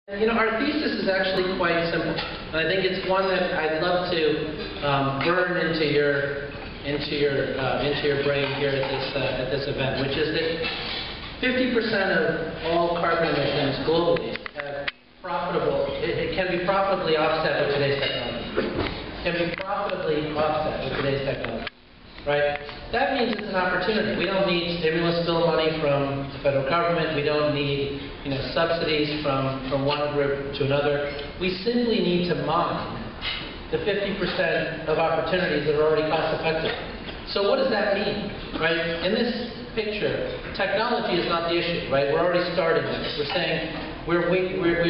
You know, our thesis is actually quite simple, and I think it's one that I'd love to burn into your brain here at this event, which is that 50% of all carbon emissions globally have it can be profitably offset with today's technology. Can be profitably offset with today's technology, right? That means it's an opportunity. We don't need stimulus bill money from the federal government. We don't need, subsidies from one group to another. We simply need to mine the 50% of opportunities that are already cost effective. So what does that mean, right? In this picture, technology is not the issue, right? We're already starting this. We're saying we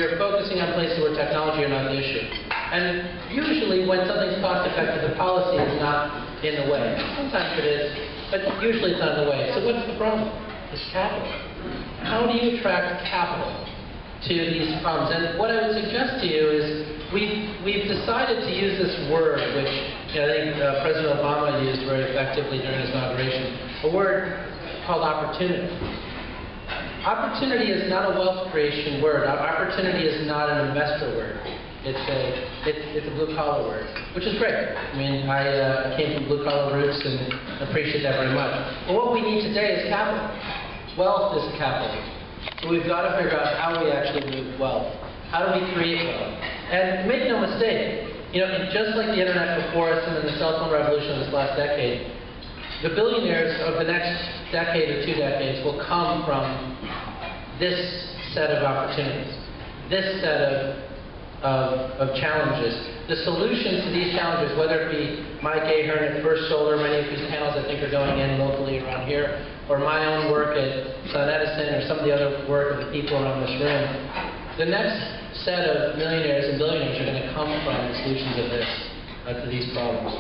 are focusing on places where technology are not the issue. And usually when something's cost effective, the policy is not in the way. Sometimes it is, but usually it's not in the way. So what's the problem? It's capital. How do you attract capital to these problems? And what I would suggest to you is we've decided to use this word, which I think President Obama used very effectively during his inauguration, a word called opportunity. Opportunity is not a wealth creation word. Opportunity is not an investor word. It's a blue-collar word, which is great. I mean, I came from blue-collar roots and appreciate that very much. But what we need today is capital. Wealth is capital. So we've got to figure out how we actually move wealth. How do we create wealth? And make no mistake, just like the internet before us and then the cell phone revolution of this last decade, the billionaires of the next decade or 2 decades will come from this set of opportunities, this set of challenges. The solutions to these challenges, whether it be Mike Ahern at First Solar, many of whose panels I think are going in locally around here, or my own work at SunEdison, or some of the other work of the people around this room, the next set of millionaires and billionaires are going to come from the solutions of this, to these problems.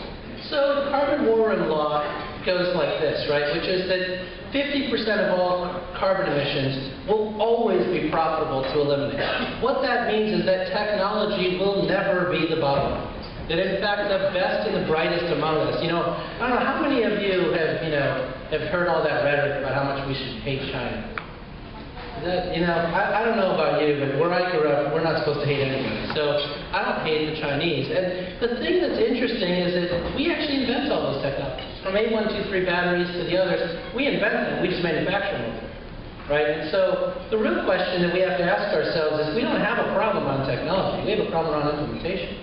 So the carbon war room law goes like this, right, which is that 50% of all carbon emissions will always be profitable to eliminate. What that means is that technology will never be the bottleneck. That in fact the best and the brightest among us, I don't know how many of you have heard all that rhetoric about how much we should hate China. I don't know about you, but where I grew up, we're not supposed to hate anybody. So I don't hate the Chinese. And the thing that's interesting is that we actually invent all those technologies. From A123 batteries to the others, we invent them. We just manufacture them. Right? And so the real question that we have to ask ourselves is we don't have a problem on technology. We have a problem on implementation.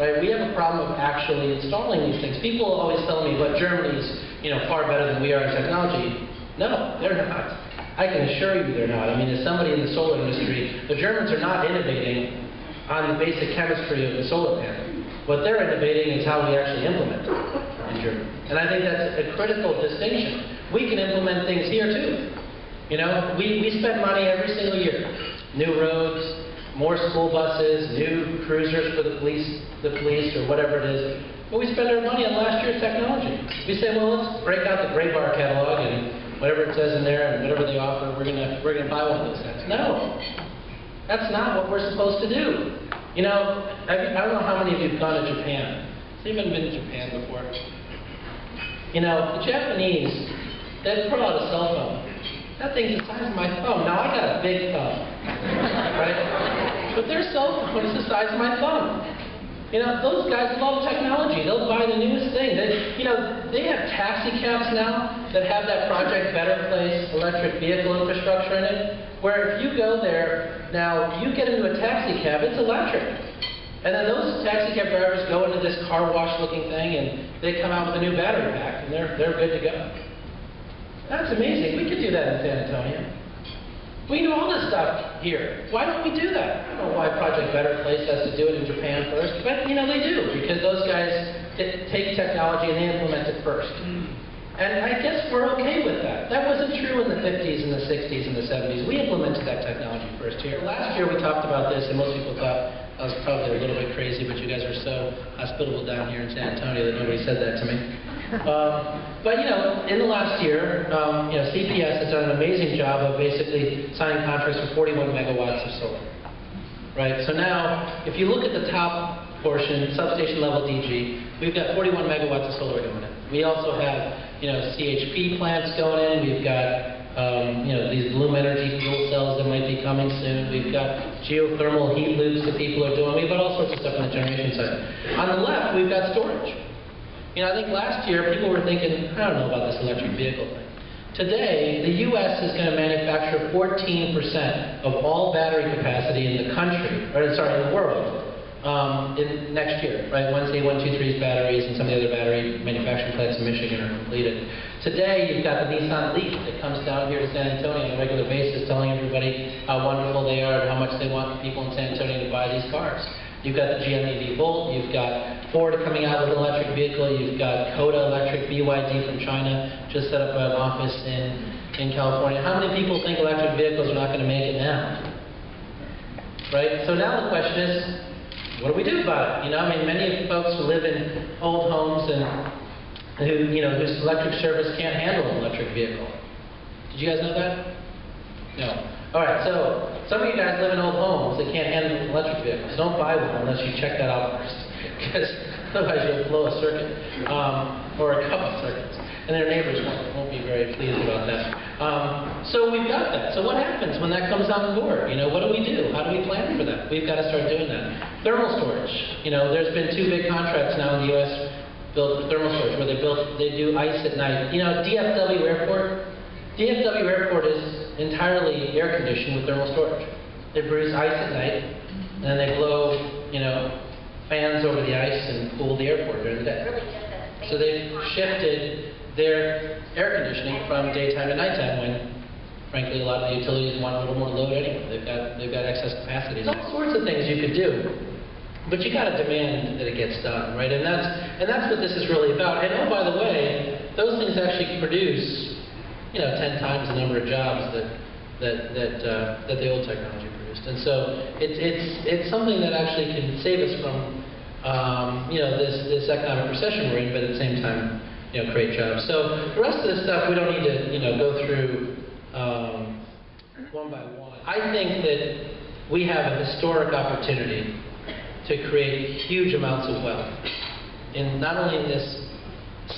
Right? We have a problem of actually installing these things. People always tell me, but Germany's far better than we are in technology. No, they're not. I can assure you they're not. I mean, as somebody in the solar industry, the Germans are not innovating on the basic chemistry of the solar panel. What they're innovating is how we actually implement it in Germany. And I think that's a critical distinction. We can implement things here too. We spend money every single year. New roads, more school buses, new cruisers for the police or whatever it is. But we spend our money on last year's technology. We say, well, let's break out the gray bar catalog and whatever it says in there and whatever they offer, we're gonna buy one of those things. No, that's not what we're supposed to do. I don't know how many of you have gone to Japan. Has anyone been to Japan before? The Japanese, they put out a cell phone. That thing's the size of my thumb. Now I got a big thumb, right? But their cell phone is the size of my thumb. Those guys love technology. They'll buy the newest thing. They have taxi cabs now that have that Project Better Place electric vehicle infrastructure in it, where if you go there, now you get into a taxi cab, it's electric. And then those taxi cab drivers go into this car wash looking thing and they come out with a new battery pack and they're good to go. That's amazing. We could do that in San Antonio. We do all this stuff here. Why don't we do that? I don't know why Project Better Place has to do it in Japan first, but they do, because those guys take technology and they implement it first. And I guess we're okay with that. That wasn't true in the 50s and the 60s and the 70s. We implemented that technology first here. Last year we talked about this, and most people thought I was probably a little bit crazy, but you guys are so hospitable down here in San Antonio that nobody said that to me. But in the last year, CPS has done an amazing job of basically signing contracts for 41 megawatts of solar. Right? So now, if you look at the top portion, substation level DG, we've got 41 megawatts of solar going in. We also have, CHP plants going in. We've got, these bloom energy fuel cells that might be coming soon. We've got geothermal heat loops that people are doing. We've got all sorts of stuff on the generation side. On the left, we've got storage. You know, I think last year people were thinking, I don't know about this electric vehicle thing. Today, the U.S. is going to manufacture 14% of all battery capacity in the country, or sorry, in the world, in next year, right? Once A123's batteries and some of the other battery manufacturing plants in Michigan are completed. Today, you've got the Nissan Leaf that comes down here to San Antonio on a regular basis, telling everybody how wonderful they are and how much they want people in San Antonio to buy these cars. You've got the GM EV Volt, you've got Ford coming out with an electric vehicle, you've got Coda Electric, BYD from China, just set up an office in California. How many people think electric vehicles are not going to make it now? Right? So now the question is, what do we do about it? You know, I mean, many folks who live in old homes and who, you know, whose electric service can't handle an electric vehicle. Did you guys know that? No. All right, so some of you guys live in old homes that can't handle electric vehicles. Don't buy one unless you check that out first, because otherwise you'll blow a circuit, or a couple circuits, and their neighbors won't be very pleased about that. So we've got that. So what happens when that comes on board? You know, what do we do? How do we plan for that? We've got to start doing that. Thermal storage. You know, there's been 2 big contracts now in the U.S. built for thermal storage, where they do ice at night. You know, DFW Airport is entirely air conditioned with thermal storage. They produce ice at night, and then they blow, you know, fans over the ice and cool the airport during the day. So they've shifted their air conditioning from daytime to nighttime when, frankly, a lot of the utilities want a little more load anyway. They've got excess capacity. There's all sorts of things you could do, but you got to demand that it gets done, right? And that's what this is really about. And oh, by the way, those things actually produce, you know, 10 times the number of jobs that the old technology produced. And so it's something that actually can save us from you know, this economic recession we're in, but at the same time, you know, create jobs. So the rest of this stuff we don't need to, you know, go through one by one. I think that we have a historic opportunity to create huge amounts of wealth, not only in this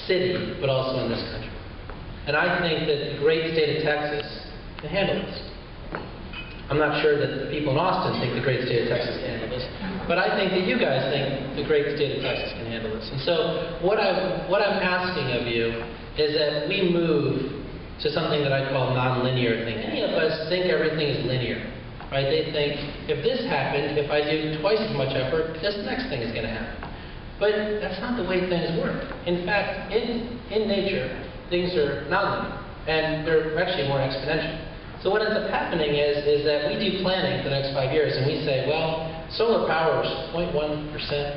city, but also in this country. And I think that the great state of Texas can handle this. I'm not sure that the people in Austin think the great state of Texas can handle this, but I think that you guys think the great state of Texas can handle this. And so what I'm asking of you is that we move to something that I call nonlinear thinking. Many of us think everything is linear, right? They think, if this happened, if I do twice as much effort, this next thing is going to happen. But that's not the way things work. In fact, in nature, things are nonlinear, and they're actually more exponential. So what ends up happening is that we do planning for the next 5 years, and we say, well, solar power is 0.1%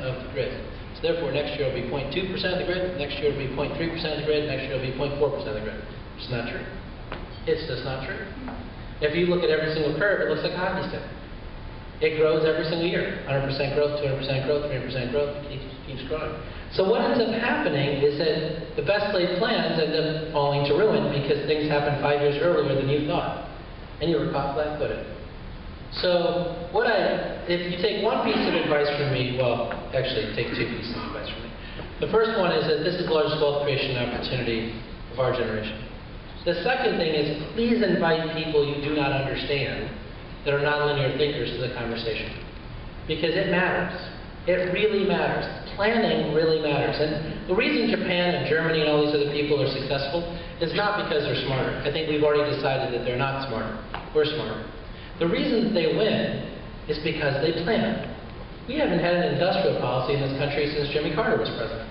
of the grid. So therefore, next year it'll be 0.2% of the grid, next year it'll be 0.3% of the grid, next year it'll be 0.4% of the grid. Which is not true. It's just not true. If you look at every single curve, it looks like a hockey stick. It grows every single year. 100% growth, 200% growth, 300% growth, it keeps growing. So what ends up happening is that the best laid plans end up falling to ruin because things happen 5 years earlier than you thought. And you were caught flat-footed. So if you take one piece of advice from me, well, actually take 2 pieces of advice from me. The first one is that this is the largest wealth creation opportunity of our generation. The second thing is, please invite people you do not understand that are nonlinear thinkers to the conversation. Because it matters. It really matters. Planning really matters. And the reason Japan and Germany and all these other people are successful is not because they're smarter. I think we've already decided that they're not smarter. We're smarter. The reason that they win is because they plan. We haven't had an industrial policy in this country since Jimmy Carter was president.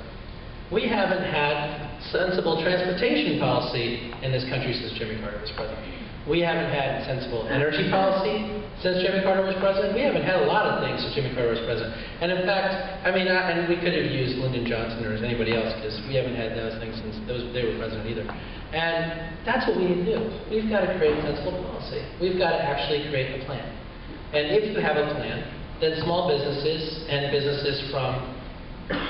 We haven't had sensible transportation policy in this country since Jimmy Carter was president. We haven't had sensible energy policy since Jimmy Carter was president. We haven't had a lot of things since Jimmy Carter was president. And in fact, I mean, and we could have used Lyndon Johnson or anybody else because we haven't had those things since they were president either. And that's what we need to do. We've got to create sensible policy. We've got to actually create a plan. And if you have a plan, then small businesses and businesses from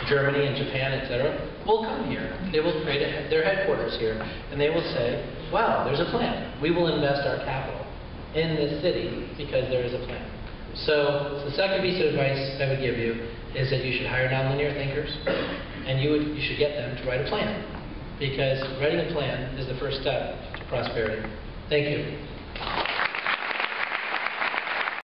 Germany and Japan, etc., will come here. They will create their headquarters here, and they will say, wow, there's a plan. We will invest our capital in this city because there is a plan. So the second piece of advice I would give you is that you should hire nonlinear thinkers, and you should get them to write a plan, because writing a plan is the first step to prosperity. Thank you.